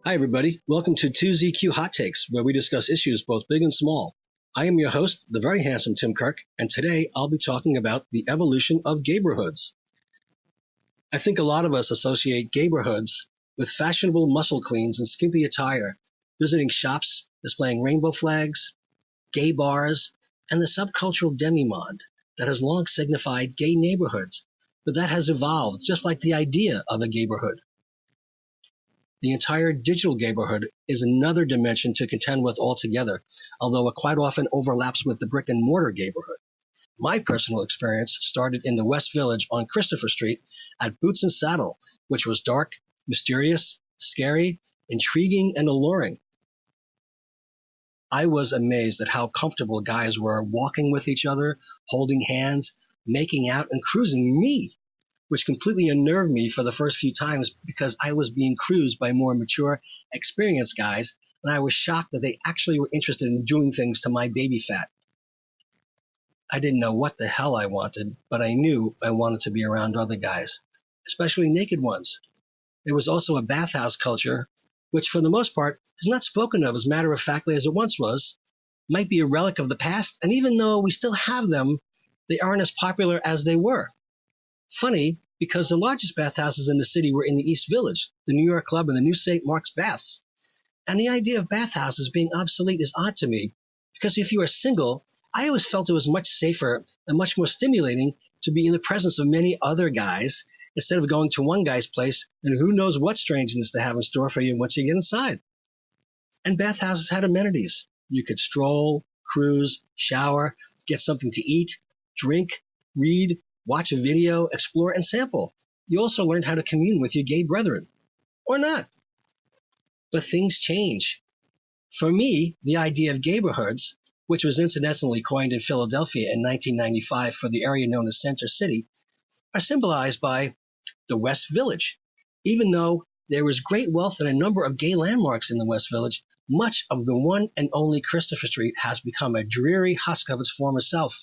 Hi, everybody. Welcome to 2ZQ Hot Takes, where we discuss issues both big and small. I am your host, the very handsome Tim Kirk, and today I'll be talking about the evolution of gayborhoods. I think a lot of us associate gayborhoods with fashionable muscle queens in skimpy attire, visiting shops displaying rainbow flags, gay bars, and the subcultural demimonde that has long signified gay neighborhoods, but that has evolved just like the idea of a gayborhood. The entire digital gayborhood is another dimension to contend with altogether, although it quite often overlaps with the brick-and-mortar gayborhood. My personal experience started in the West Village on Christopher Street at Boots and Saddle, which was dark, mysterious, scary, intriguing, and alluring. I was amazed at how comfortable guys were walking with each other, holding hands, making out, and cruising me, which completely unnerved me for the first few times because I was being cruised by more mature, experienced guys, and I was shocked that they actually were interested in doing things to my baby fat. I didn't know what the hell I wanted, but I knew I wanted to be around other guys, especially naked ones. There was also a bathhouse culture, which for the most part is not spoken of as matter-of-factly as it once was, might be a relic of the past, and even though we still have them, they aren't as popular as they were. Funny, because the largest bathhouses in the city were in the East Village, the New York Club, and the New St. Mark's Baths. And the idea of bathhouses being obsolete is odd to me, because if you are single, I always felt it was much safer and much more stimulating to be in the presence of many other guys instead of going to one guy's place and who knows what strangeness to have in store for you once you get inside. And bathhouses had amenities. You could stroll, cruise, shower, get something to eat, drink, read, watch a video, explore, and sample. You also learned how to commune with your gay brethren. Or not. But things change. For me, the idea of gayborhoods, which was incidentally coined in Philadelphia in 1995 for the area known as Center City, are symbolized by the West Village. Even though there was great wealth and a number of gay landmarks in the West Village, much of the one and only Christopher Street has become a dreary husk of its former self,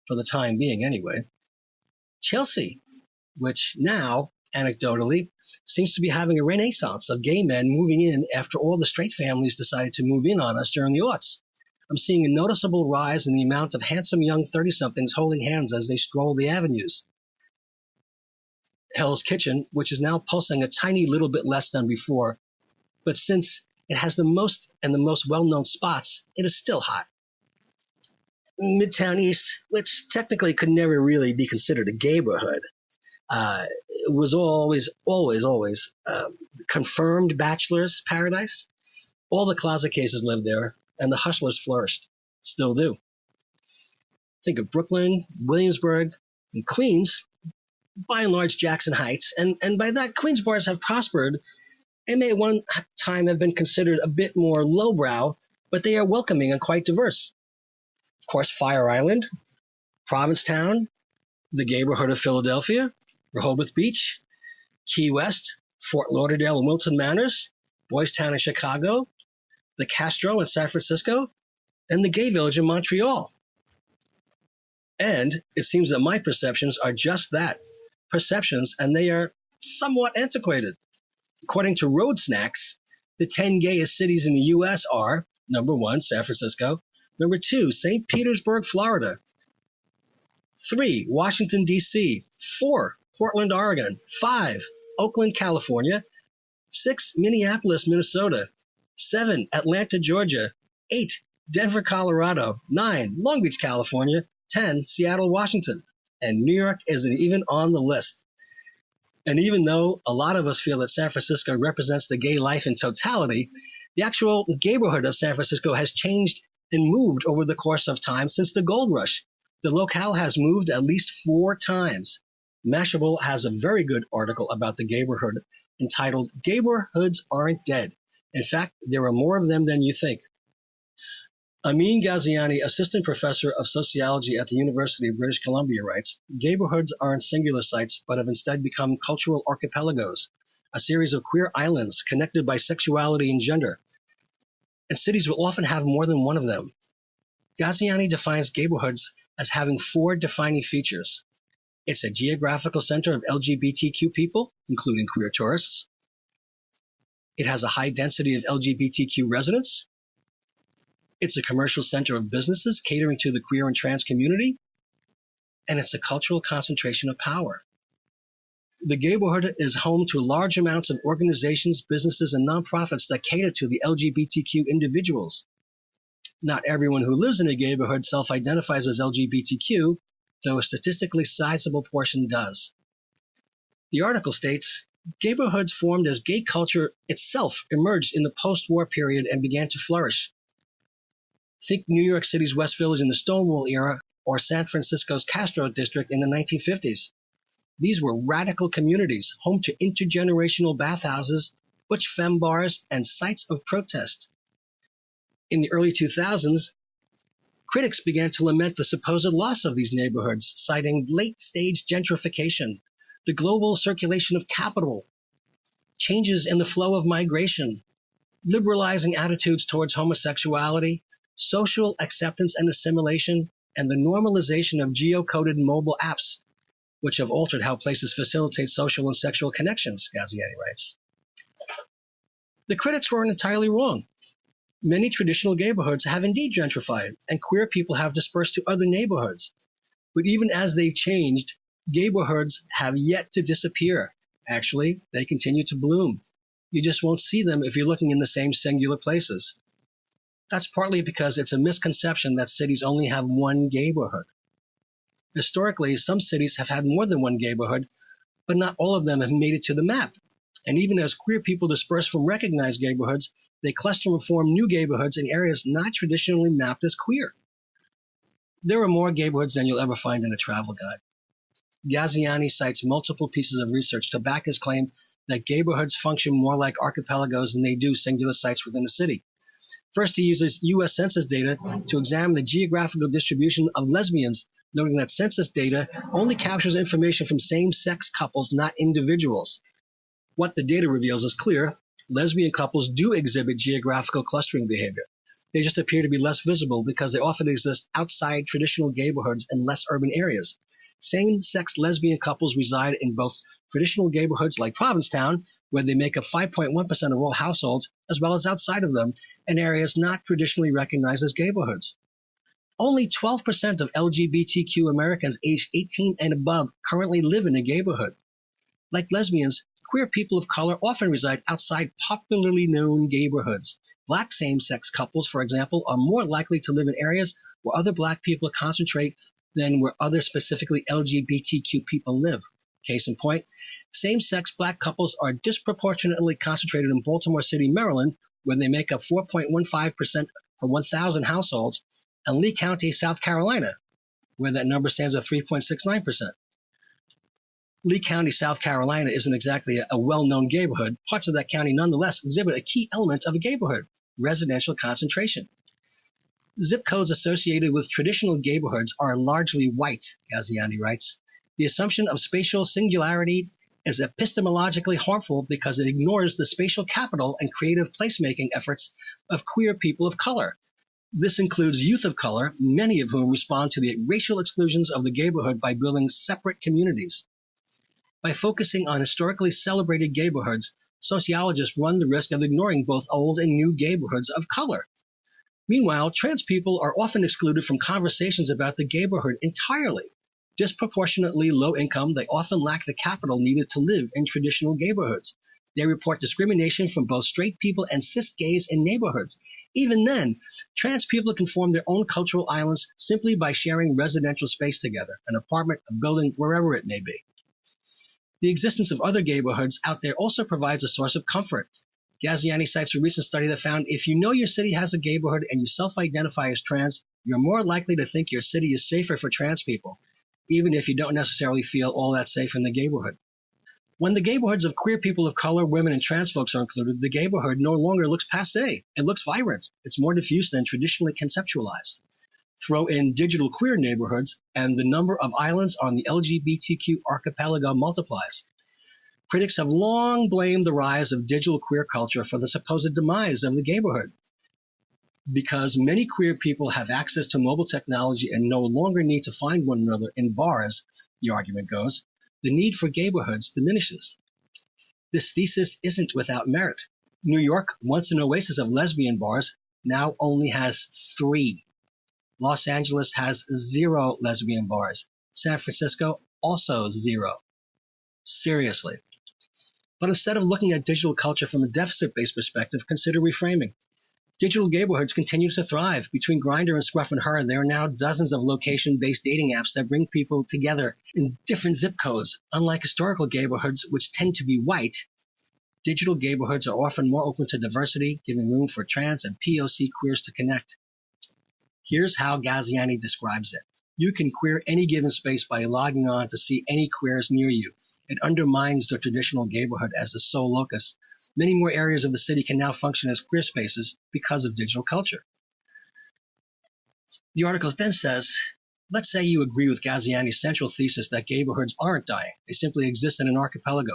for the time being anyway. Chelsea, which now, anecdotally, seems to be having a renaissance of gay men moving in after all the straight families decided to move in on us during the aughts. I'm seeing a noticeable rise in the amount of handsome young 30-somethings holding hands as they stroll the avenues. Hell's Kitchen, which is now pulsing a tiny little bit less than before, but since it has the most and the most well-known spots, it is still hot. Midtown East, which technically could never really be considered a gayborhood, was always confirmed bachelor's paradise. All the closet cases lived there, and the hustlers flourished. Still do. Think of Brooklyn, Williamsburg, and Queens, by and large Jackson Heights, and by that, Queens bars have prospered and may at one time have been considered a bit more lowbrow, but they are welcoming and quite diverse. Of course, Fire Island, Provincetown, the gayborhood of Philadelphia, Rehoboth Beach, Key West, Fort Lauderdale and Wilton Manors, Boys Town in Chicago, the Castro in San Francisco, and the Gay Village in Montreal. And it seems that my perceptions are just that, perceptions, and they are somewhat antiquated. According to Road Snacks, the 10 gayest cities in the U.S. are, number 1, San Francisco, number 2, St. Petersburg, Florida, 3, Washington, D.C., 4, Portland, Oregon, 5, Oakland, California, 6, Minneapolis, Minnesota, 7, Atlanta, Georgia, 8, Denver, Colorado, 9, Long Beach, California, 10, Seattle, Washington, and New York isn't even on the list. And even though a lot of us feel that San Francisco represents the gay life in totality, the actual gayborhood of San Francisco has changed and moved over the course of time since the gold rush. The locale has moved at least 4 times. Mashable has a very good article about the gayborhood entitled "Gayborhoods Aren't Dead. In fact, there are more of them than you think." Amin Ghaziani, assistant professor of sociology at the University of British Columbia, writes, "Gayborhoods aren't singular sites, but have instead become cultural archipelagos, a series of queer islands connected by sexuality and gender. And cities will often have more than one of them. Ghaziani defines Gayborhoods as having 4 defining features. It's a geographical center of LGBTQ people, including queer tourists. It has a high density of LGBTQ residents. It's a commercial center of businesses catering to the queer and trans community. And it's a cultural concentration of power. The Gayborhood is home to large amounts of organizations, businesses, and nonprofits that cater to the LGBTQ individuals. Not everyone who lives in a Gayborhood self-identifies as LGBTQ, though a statistically sizable portion does. The article states, Gayborhoods formed as gay culture itself emerged in the post-war period and began to flourish. Think New York City's West Village in the Stonewall era or San Francisco's Castro district in the 1950s. These were radical communities, home to intergenerational bathhouses, butch femme bars, and sites of protest. In the early 2000s, critics began to lament the supposed loss of these neighborhoods, citing late-stage gentrification, the global circulation of capital, changes in the flow of migration, liberalizing attitudes towards homosexuality, social acceptance and assimilation, and the normalization of geocoded mobile apps, which have altered how places facilitate social and sexual connections, Ghaziani writes. The critics weren't entirely wrong. Many traditional Gayborhoods have indeed gentrified, and queer people have dispersed to other neighborhoods. But even as they've changed, Gayborhoods have yet to disappear. Actually, they continue to bloom. You just won't see them if you're looking in the same singular places. That's partly because it's a misconception that cities only have one Gayborhood. Historically, some cities have had more than one Gayborhood, but not all of them have made it to the map. And even as queer people disperse from recognized Gayborhoods, they cluster and form new Gayborhoods in areas not traditionally mapped as queer. There are more Gayborhoods than you'll ever find in a travel guide. Ghaziani cites multiple pieces of research to back his claim that Gayborhoods function more like archipelagos than they do singular sites within a city. First, he uses U.S. Census data to examine the geographical distribution of lesbians, noting that census data only captures information from same-sex couples, not individuals. What the data reveals is clear. Lesbian couples do exhibit geographical clustering behavior. They just appear to be less visible because they often exist outside traditional Gayborhoods in less urban areas. Same-sex lesbian couples reside in both traditional Gayborhoods like Provincetown, where they make up 5.1% of all households, as well as outside of them, in areas not traditionally recognized as Gayborhoods. Only 12% of LGBTQ Americans aged 18 and above currently live in a Gayborhood. Like lesbians, queer people of color often reside outside popularly known Gayborhoods. Black same-sex couples, for example, are more likely to live in areas where other black people concentrate than where other specifically LGBTQ people live. Case in point, same-sex black couples are disproportionately concentrated in Baltimore City, Maryland, where they make up 4.15% per 1,000 households, and Lee County, South Carolina, where that number stands at 3.69%. Lee County, South Carolina isn't exactly a well-known Gayborhood. Parts of that county nonetheless exhibit a key element of a Gayborhood, residential concentration. Zip codes associated with traditional Gayborhoods are largely white, Ghaziani writes. The assumption of spatial singularity is epistemologically harmful because it ignores the spatial capital and creative placemaking efforts of queer people of color. This includes youth of color, many of whom respond to the racial exclusions of the Gayborhood by building separate communities. By focusing on historically celebrated Gayborhoods, sociologists run the risk of ignoring both old and new Gayborhoods of color. Meanwhile, trans people are often excluded from conversations about the Gayborhood entirely. Disproportionately low income, they often lack the capital needed to live in traditional Gayborhoods. They report discrimination from both straight people and cis gays in neighborhoods. Even then, trans people can form their own cultural islands simply by sharing residential space together, an apartment, a building, wherever it may be. The existence of other Gayborhoods out there also provides a source of comfort. Ghaziani cites a recent study that found if you know your city has a Gayborhood and you self-identify as trans, you're more likely to think your city is safer for trans people, even if you don't necessarily feel all that safe in the Gayborhood. When the Gayborhoods of queer people of color, women, and trans folks are included, the Gayborhood no longer looks passé. It looks vibrant. It's more diffuse than traditionally conceptualized. Throw in digital queer neighborhoods, and the number of islands on the LGBTQ archipelago multiplies. Critics have long blamed the rise of digital queer culture for the supposed demise of the Gayborhood. Because many queer people have access to mobile technology and no longer need to find one another in bars, the argument goes, the need for gayborhoods diminishes. This thesis isn't without merit. New York, once an oasis of lesbian bars, now only has 3. Los Angeles has 0 lesbian bars. San Francisco, also 0. Seriously. But instead of looking at digital culture from a deficit-based perspective, consider reframing. Digital gayborhoods continue to thrive. Between Grindr and Scruff and Her, there are now dozens of location-based dating apps that bring people together in different zip codes. Unlike historical gayborhoods, which tend to be white, digital gayborhoods are often more open to diversity, giving room for trans and POC queers to connect. Here's how Gaziani describes it. You can queer any given space by logging on to see any queers near you. It undermines the traditional gayborhood as the sole locus. Many more areas of the city can now function as queer spaces because of digital culture. The article then says, let's say you agree with Gaziani's central thesis that gayborhoods aren't dying. They simply exist in an archipelago.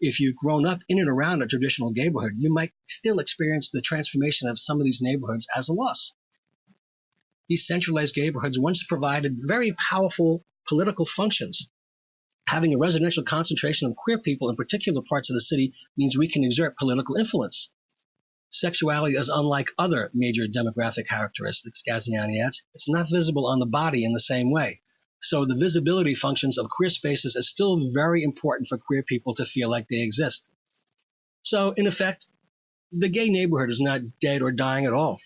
If you've grown up in and around a traditional gayborhood, you might still experience the transformation of some of these neighborhoods as a loss. These centralized gayborhoods once provided very powerful political functions. Having a residential concentration of queer people in particular parts of the city means we can exert political influence. Sexuality is unlike other major demographic characteristics, Gaziani adds. It's not visible on the body in the same way. So the visibility functions of queer spaces is still very important for queer people to feel like they exist. So, in effect, the gay neighborhood is not dead or dying at all.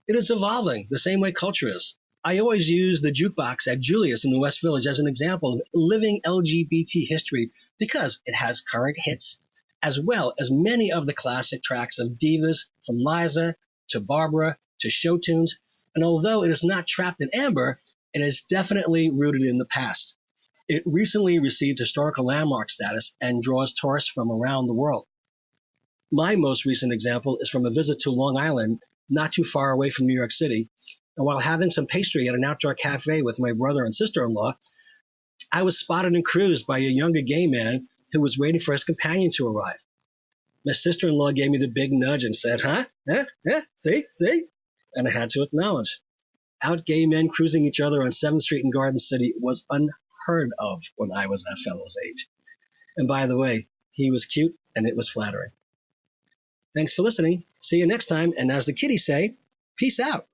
It is evolving the same way culture is. I always use the jukebox at Julius in the West Village as an example of living LGBT history because it has current hits, as well as many of the classic tracks of divas from Liza to Barbara to show tunes, and although it is not trapped in amber, it is definitely rooted in the past. It recently received historical landmark status and draws tourists from around the world. My most recent example is from a visit to Long Island, not too far away from New York City, and while having some pastry at an outdoor cafe with my brother and sister-in-law, I was spotted and cruised by a younger gay man who was waiting for his companion to arrive. My sister-in-law gave me the big nudge and said, see? And I had to acknowledge. Out gay men cruising each other on 7th Street in Garden City was unheard of when I was that fellow's age. And by the way, he was cute and it was flattering. Thanks for listening. See you next time. And as the kiddies say, peace out.